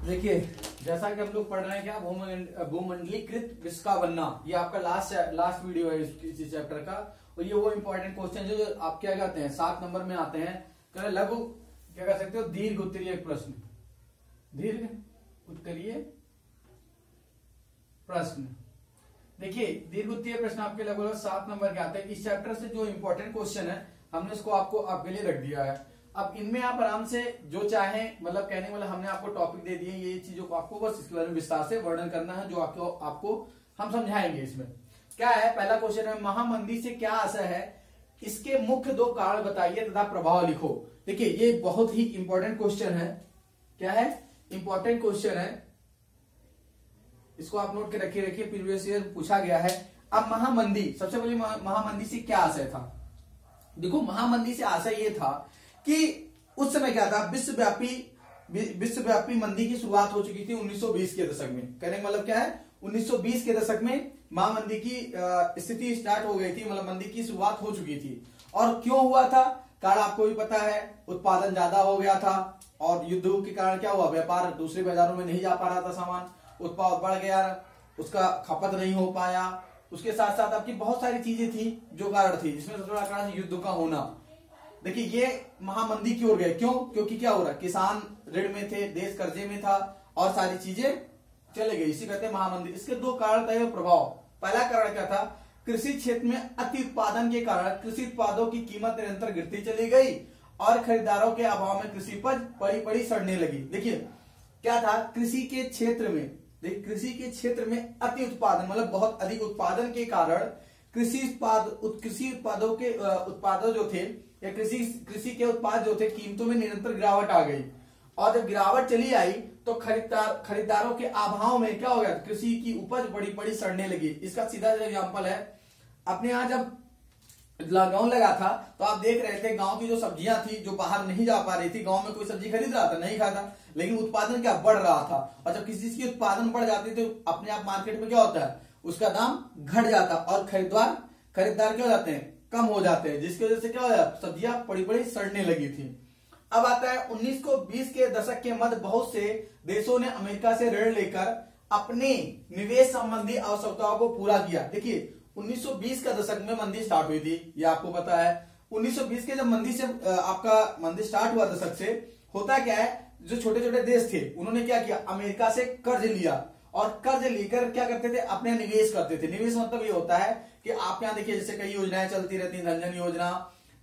देखिए, जैसा कि हम लोग पढ़ रहे हैं क्या, भूमंडलीकृत विश्व का बनना, ये आपका लास्ट वीडियो है इसी चैप्टर का। और ये वो इंपॉर्टेंट क्वेश्चन जो आप क्या कहते हैं 7 नंबर में आते हैं। लघु क्या कह सकते हो, दीर्घ उत्तरीय प्रश्न, दीर्घ उत्तरीय प्रश्न। देखिए, दीर्घ उत्तरीय प्रश्न आपके लगभग 7 नंबर के आते हैं। इस चैप्टर से जो इंपॉर्टेंट क्वेश्चन है हमने इसको आपको आपके लिए रख दिया है। अब इनमें आप आराम से जो चाहे, मतलब कहने वाला हमने आपको टॉपिक दे दिए, ये चीजों को आपको बस इसके बारे में विस्तार से वर्णन करना है, जो आपको हम समझाएंगे। इसमें क्या है, पहला क्वेश्चन है, महामंदी से क्या आशय है, इसके मुख्य 2 कारण बताइए तथा प्रभाव लिखो। देखिए, ये बहुत ही इंपॉर्टेंट क्वेश्चन है। क्या है, इंपॉर्टेंट क्वेश्चन है, इसको आप नोट के रखिए। प्रीवियस ईयर पूछा गया है। अब महामंदी, सबसे पहले महामंदी से क्या आशय था। देखो, महामंदी से आशय ये था कि उस समय क्या था, विश्वव्यापी मंदी की शुरुआत हो चुकी थी 1920 के दशक में। कहने का मतलब क्या है, 1920 के दशक में महामंदी की स्थिति स्टार्ट हो गई थी, मतलब मंदी की शुरुआत हो चुकी थी। और क्यों हुआ था, कारण आपको भी पता है, उत्पादन ज्यादा हो गया था और युद्ध के कारण क्या हुआ, व्यापार दूसरे बाजारों में नहीं जा पा रहा था, सामान उत्पाद बढ़ गया, उसका खपत नहीं हो पाया। उसके साथ साथ आपकी बहुत सारी चीजें थी जो कारण थी, जिसमें सबसे बड़ा कारण युद्ध का होना। देखिए, ये महामंदी की ओर गए। क्यों, क्योंकि क्या हो रहा, किसान ऋण में थे, देश कर्जे में था और सारी चीजें चले गई, इसी कहते हैं महामंदी। इसके 2 कारण थे प्रभाव। पहला कारण क्या था, कृषि क्षेत्र में अति उत्पादन के कारण कृषि उत्पादों की कीमत निरंतर गिरती चली गई और खरीदारों के अभाव में कृषि उपज पड़ी सड़ने लगी। देखिए, क्या था, कृषि के क्षेत्र में अति उत्पादन, मतलब बहुत अधिक उत्पादन के कारण कृषि उत्पादों के उत्पादों जो थे, या कृषि के उत्पाद जो थे, कीमतों में निरंतर गिरावट आ गई। और जब गिरावट चली आई तो खरीदारों के अभाव में क्या हो गया, कृषि की उपज बड़ी सड़ने लगी। इसका सीधा एग्जांपल है, अपने यहाँ जब लॉकडाउन लगा था तो आप देख रहे थे, गांव की जो सब्जियां थी जो बाहर नहीं जा पा रही थी, गांव में कोई सब्जी खरीद रहा था, नहीं खाता, लेकिन उत्पादन क्या बढ़ रहा था। और जब किसी चीज की उत्पादन बढ़ जाती तो अपने आप मार्केट में क्या होता है, उसका दाम घट जाता और खरीदार क्या हो जाते हैं, कम हो जाते हैं, जिसकी वजह से क्या हो जाता, सब्जियां बड़ी सड़ने लगी थी। अब आता है 1920 के दशक के मध्य, बहुत से देशों ने अमेरिका से ऋण लेकर अपने निवेश संबंधी आवश्यकताओं को पूरा किया। देखिए, 1920 का दशक में मंदी स्टार्ट हुई थी, ये आपको पता है। 1920 के जब मंदी से आपका मंदी स्टार्ट हुआ दशक से, होता क्या है, जो छोटे छोटे देश थे उन्होंने क्या किया, अमेरिका से कर्ज लिया और कर्ज लेकर क्या करते थे, अपने निवेश करते थे। निवेश मतलब ये होता है कि आप यहाँ देखिए, जैसे कई योजनाएं चलती रहती हैं, धन योजना,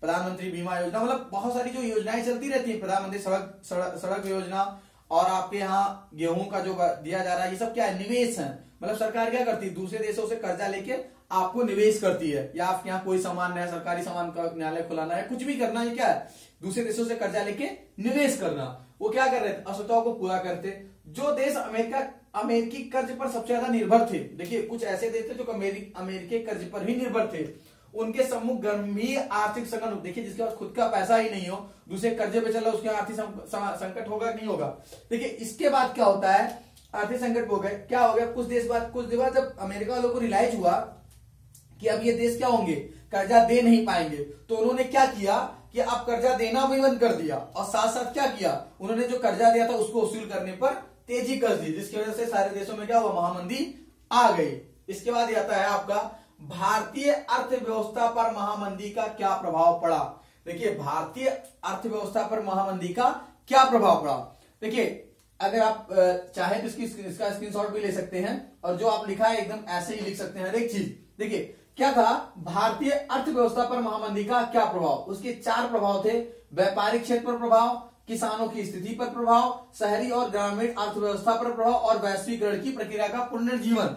प्रधानमंत्री बीमा योजना, मतलब बहुत सारी जो योजनाएं चलती रहती है, प्रधानमंत्री सड़क योजना, और आपके यहाँ गेहूं का जो दिया जा रहा है, ये सब क्या है, निवेश है। मतलब सरकार क्या करती है, दूसरे देशों से कर्जा लेके आपको निवेश करती है, या आपके यहाँ कोई सामान नया सरकारी सामान का न्यायालय खुलाना है, कुछ भी करना, ये क्या है, दूसरे देशों से कर्जा लेके निवेश करना। वो क्या कर रहे थे, आवश्यकताओं को पूरा करते। जो देश अमेरिकी कर्ज पर सबसे ज्यादा निर्भर थे, देखिए कुछ ऐसे देश थे जो अमेरिकी कर्ज पर ही निर्भर थे, उनके सम्मुख गंभीर आर्थिक संकट। देखिए, जिसके पास खुद का पैसा ही नहीं हो, दूसरे कर्जे पे चल रहा, उसके आर्थिक संकट होगा नहीं होगा। देखिए, इसके बाद क्या होता है, आर्थिक संकट हो गए, क्या हो गया, कुछ देर बाद जब अमेरिका वालों को रियलाइज हुआ कि अब ये देश क्या होंगे, कर्जा दे नहीं पाएंगे, तो उन्होंने क्या किया कि अब कर्जा देना भी बंद कर दिया, और साथ साथ क्या किया, उन्होंने जो कर्जा दिया था उसको वसूल करने पर तेजी कर दी, जिसकी वजह से सारे देशों में क्या हुआ, महामंदी आ गई। इसके बाद आता है आपका, भारतीय अर्थव्यवस्था पर महामंदी का क्या प्रभाव पड़ा। देखिए, भारतीय अर्थव्यवस्था पर महामंदी का क्या प्रभाव पड़ा। देखिए, अगर आप चाहे तो इसका स्क्रीनशॉट भी ले सकते हैं, और जो आप लिखा है एकदम ऐसे ही लिख सकते हैं हर एक चीज। देखिए, क्या था, भारतीय अर्थव्यवस्था पर महामंदी का क्या प्रभाव। उसके 4 प्रभाव थे, व्यापारिक क्षेत्र पर प्रभाव, किसानों की स्थिति पर प्रभाव, शहरी और ग्रामीण अर्थव्यवस्था पर प्रभाव, और वैश्वीकरण की प्रक्रिया का पुनर्जीवन।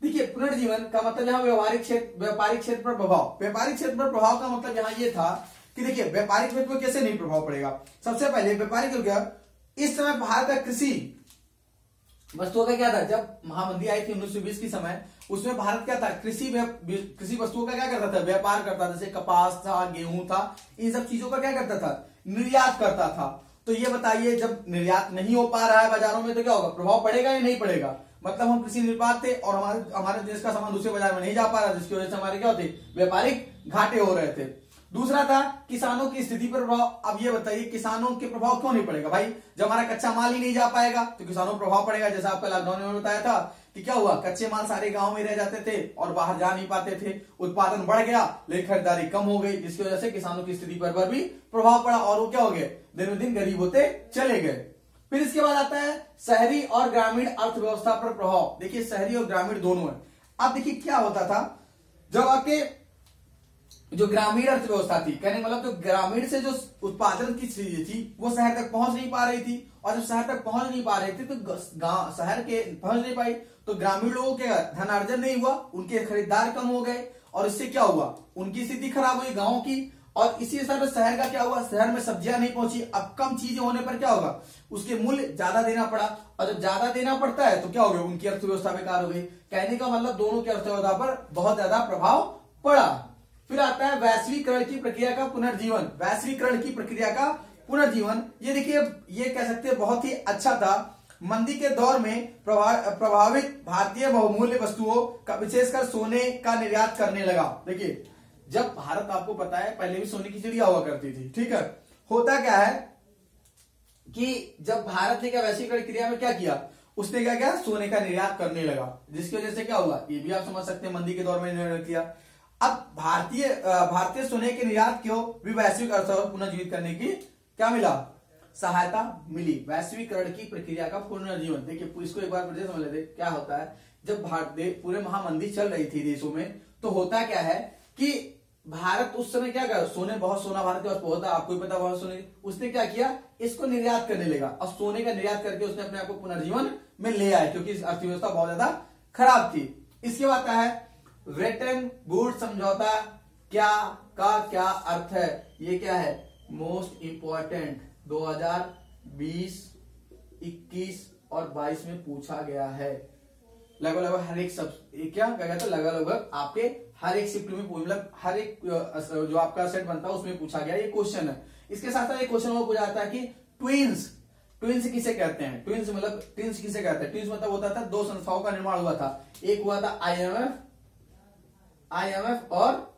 देखिए, पुनर्जीवन का मतलब यहाँ व्यापारिक क्षेत्र पर प्रभाव। व्यापारिक क्षेत्र पर प्रभाव का मतलब यहाँ ये था कि देखिए, व्यापारिक क्षेत्र पर कैसे नहीं प्रभाव पड़ेगा। सबसे पहले व्यापारिक हो गया, इस समय भारत का कृषि वस्तुओं का क्या था, जब महामंदी आई थी 1920 की समय, उसमें भारत क्या था, कृषि वस्तुओं का क्या करता था, व्यापार करता था। जैसे कपास था, गेहूं था, इन सब चीजों का क्या करता था, निर्यात करता था। तो ये बताइए, जब निर्यात नहीं हो पा रहा है बाजारों में, तो क्या होगा, प्रभाव पड़ेगा या नहीं पड़ेगा। मतलब हम कृषि निर्यात थे और हमारे देश का सामान दूसरे बाजार में नहीं जा पा रहा, जिसकी वजह से हमारे क्या होते, व्यापारिक घाटे हो रहे थे। दूसरा था किसानों की स्थिति पर प्रभाव। अब ये बताइए किसानों के प्रभाव क्यों नहीं पड़ेगा भाई, जब हमारा कच्चा माल ही नहीं जा पाएगा तो किसानों पर प्रभाव पड़ेगा। जैसा आपका लॉकडाउन में बताया था कि क्या हुआ, कच्चे माल सारे गांव में रह जाते थे और बाहर जा नहीं पाते थे, उत्पादन बढ़ गया लेकिन खरीदारी कम हो गई, जिसकी वजह से किसानों की स्थिति पर भी प्रभाव पड़ा और वो क्या हो गए, दिन ब दिन गरीब होते चले गए। फिर इसके बाद आता है शहरी और ग्रामीण अर्थव्यवस्था पर प्रभाव। देखिए शहरी और ग्रामीण दोनों है। अब देखिए क्या होता था, जब आपके जो ग्रामीण अर्थव्यवस्था थी, कहने मतलब जो ग्रामीण से जो उत्पादन की चीजें थी वो शहर तक पहुंच नहीं पा रही थी, और जब शहर तक पहुंच नहीं पा रही थी तो गांव शहर के पहुंच नहीं पाई तो ग्रामीण लोगों के धनार्जन नहीं हुआ, उनके खरीदार कम हो गए और इससे क्या हुआ, उनकी स्थिति खराब हुई गाँव की। और इसी हिसाब से शहर का क्या हुआ, शहर में सब्जियां नहीं पहुंची। अब कम चीजें होने पर क्या होगा, उसके मूल्य ज्यादा देना पड़ा, और जब ज्यादा देना पड़ता है तो क्या हो गया, उनकी अर्थव्यवस्था बेकार हो गई। कहने का मतलब दोनों की अर्थव्यवस्था पर बहुत ज्यादा प्रभाव पड़ा। फिर आता है वैश्वीकरण की प्रक्रिया का पुनर्जीवन। वैश्वीकरण की प्रक्रिया का पुनर्जीवन, ये देखिए ये कह सकते हैं बहुत ही अच्छा था। मंदी के दौर में प्रभावित भारतीय बहुमूल्य वस्तुओं का विशेषकर सोने का निर्यात करने लगा। देखिए जब भारत, आपको पता है पहले भी सोने की चिड़िया हुआ करती थी, ठीक है। होता क्या है कि जब भारत ने क्या वैश्वीकरण क्रिया में क्या किया, उसने क्या किया, सोने का निर्यात करने लगा, जिसकी वजह से क्या हुआ, ये भी आप समझ सकते हैं मंदी के दौर में निर्णय किया। अब भारतीय सोने के निर्यात को भी वैश्विक अर्थव्यवस्था पुनर्जीवित करने की क्या मिला, सहायता मिली। वैश्वीकरण की प्रक्रिया का पुनर्जीवन, देखिए इसको एक बार फिर समझ लेते क्या होता है। जब भारत पूरे महामंदी चल रही थी देशों में, तो होता क्या है कि भारत उस समय क्या कर, सोने बहुत सोना भारत के पास बहुत था, आपको भी पता बहुत सोने, उसने क्या किया, इसको निर्यात करने लगा और सोने का निर्यात करके उसने अपने आप को पुनर्जीवन में ले आया, क्योंकि अर्थव्यवस्था बहुत ज्यादा खराब थी। इसके बाद है ब्रेटन वुड्स समझौता क्या अर्थ है, ये क्या है, मोस्ट इंपॉर्टेंट 2020, 21 और 22 में पूछा गया है। लगभग हर एक सब क्या कहते हैं, लगभग आपके हर एक शिफ्ट में, मतलब हर एक जो आपका सेट बनता है उसमें पूछा गया ये क्वेश्चन है। इसके साथ साथ एक क्वेश्चन और पूछा जाता है कि ट्विंस किसे कहते हैं, ट्विंस किसे कहते हैं। ट्विंस मतलब होता था दो संस्थाओं का निर्माण हुआ था, एक हुआ था आईएमएफ और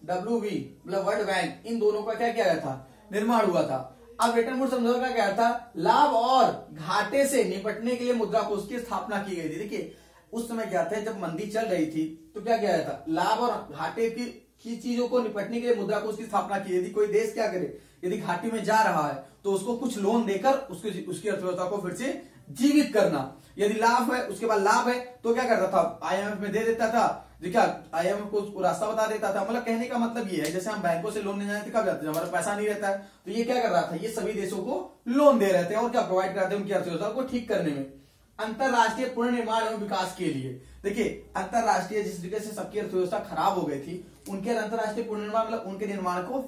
WB मतलब वर्ल्ड बैंक, इन दोनों का क्या किया गया था, निर्माण हुआ था। अब ब्रेटन वुड्स समझौता का क्या था, लाभ और घाटे से निपटने के लिए मुद्रा कोष की स्थापना की गई थी। देखिए उस समय क्या था, जब मंदी चल रही थी तो क्या किया था, लाभ और घाटे की चीजों को निपटने के लिए मुद्रा कोष की स्थापना की गई थी। कोई देश क्या करे, यदि घाटी में जा रहा है तो उसको कुछ लोन देकर उसकी अर्थव्यवस्था को फिर से जीवित करना। यदि लाभ है, उसके बाद लाभ है तो क्या करता था, आईएमएफ में दे देता था, देखा आईएमएफ को रास्ता बता देता था। मतलब कहने का मतलब ये है, जैसे हम बैंकों से लोन लेने जाते कब जाते हैं, हमारा पैसा नहीं रहता है, तो ये क्या कर रहा था, ये सभी देशों को लोन दे रहे थे और क्या प्रोवाइड कराते हैं उनकी अर्थव्यवस्था को ठीक करने में। अंतरराष्ट्रीय पुनर्निर्माण एवं विकास के लिए, देखिए अंतरराष्ट्रीय जिस तरीके से सबकी अर्थव्यवस्था खराब हो गई थी, उनके अंतरराष्ट्रीय पुनर्निर्माण मतलब उनके निर्माण को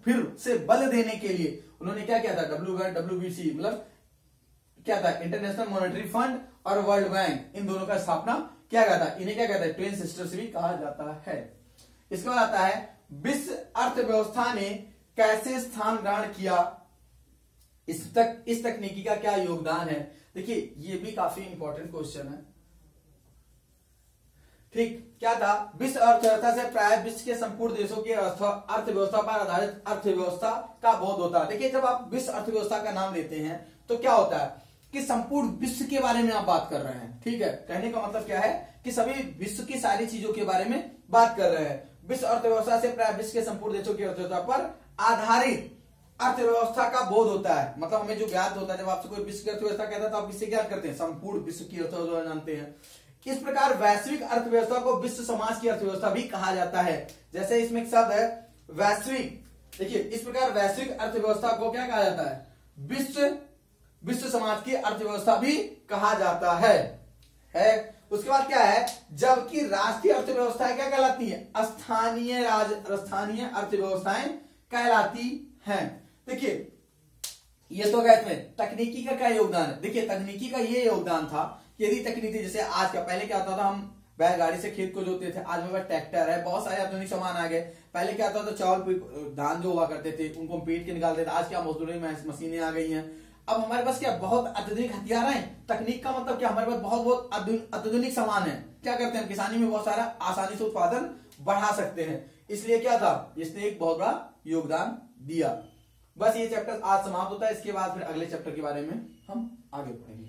फिर से बल देने के लिए उन्होंने क्या किया था, WBC मतलब क्या था, इंटरनेशनल मॉनेटरी फंड और वर्ल्ड बैंक, इन दोनों का स्थापना किया गया था। इन्हें क्या कहता है, ट्विन सिस्टर्स भी कहा जाता है। इसके बाद आता है विश्व अर्थव्यवस्था ने कैसे स्थान ग्रहण किया, इस तकनीकी का क्या योगदान है। देखिए ये भी काफी इंपॉर्टेंट क्वेश्चन है, ठीक। क्या था, विश्व अर्थव्यवस्था से प्राय विश्व के संपूर्ण देशों की अर्थव्यवस्था पर आधारित अर्थव्यवस्था का बोध होता है। देखिए जब आप विश्व अर्थव्यवस्था का नाम लेते हैं तो क्या होता है कि संपूर्ण विश्व के बारे में आप बात कर रहे हैं, ठीक है। कहने का मतलब क्या है कि सभी विश्व की सारी चीजों के बारे में बात कर रहे हैं। विश्व अर्थव्यवस्था से प्राय विश्व के संपूर्ण देशों की अर्थव्यवस्था पर आधारित अर्थव्यवस्था का बोध होता है। मतलब हमें जो ज्ञात होता है, जब आपसे कोई विश्व की अर्थव्यवस्था कहता है तो आप किससे ज्ञात करते हैं, संपूर्ण विश्व की अर्थव्यवस्था जानते हैं। इस प्रकार वैश्विक अर्थव्यवस्था को विश्व समाज की अर्थव्यवस्था भी कहा जाता है। जैसे इसमें एक शब्द है वैश्विक, देखिए इस प्रकार वैश्विक अर्थव्यवस्था को क्या कहा जाता है, विश्व समाज की अर्थव्यवस्था भी कहा जाता है। उसके बाद क्या है, जबकि राष्ट्रीय अर्थव्यवस्थाएं क्या कहलाती है, स्थानीय अर्थव्यवस्थाएं कहलाती हैं। देखिए ये तो गए इसमें तकनीकी का क्या योगदान है। देखिए तकनीकी का ये योगदान था, यदि तकनीकी जैसे आज का, पहले क्या होता था, हम बैलगाड़ी से खेत को जोतते थे, आज हमारे पास ट्रैक्टर है, बहुत सारे आधुनिक सामान आ गए। पहले क्या होता था, चावल धान जो हुआ करते थे उनको पीट के निकालते थे, आज क्या मजदूरी मशीनें आ गई हैं। अब हमारे पास क्या बहुत अत्याधुनिक हथियार हैं। तकनीक का मतलब क्या, हमारे पास बहुत अत्याधुनिक सामान है। क्या करते हैं, किसानी में बहुत सारा आसानी से उत्पादन बढ़ा सकते हैं। इसलिए क्या था, इसने एक बहुत बड़ा योगदान दिया। बस ये चैप्टर आज समाप्त होता है, इसके बाद फिर अगले चैप्टर के बारे में हम आगे पढ़ेंगे।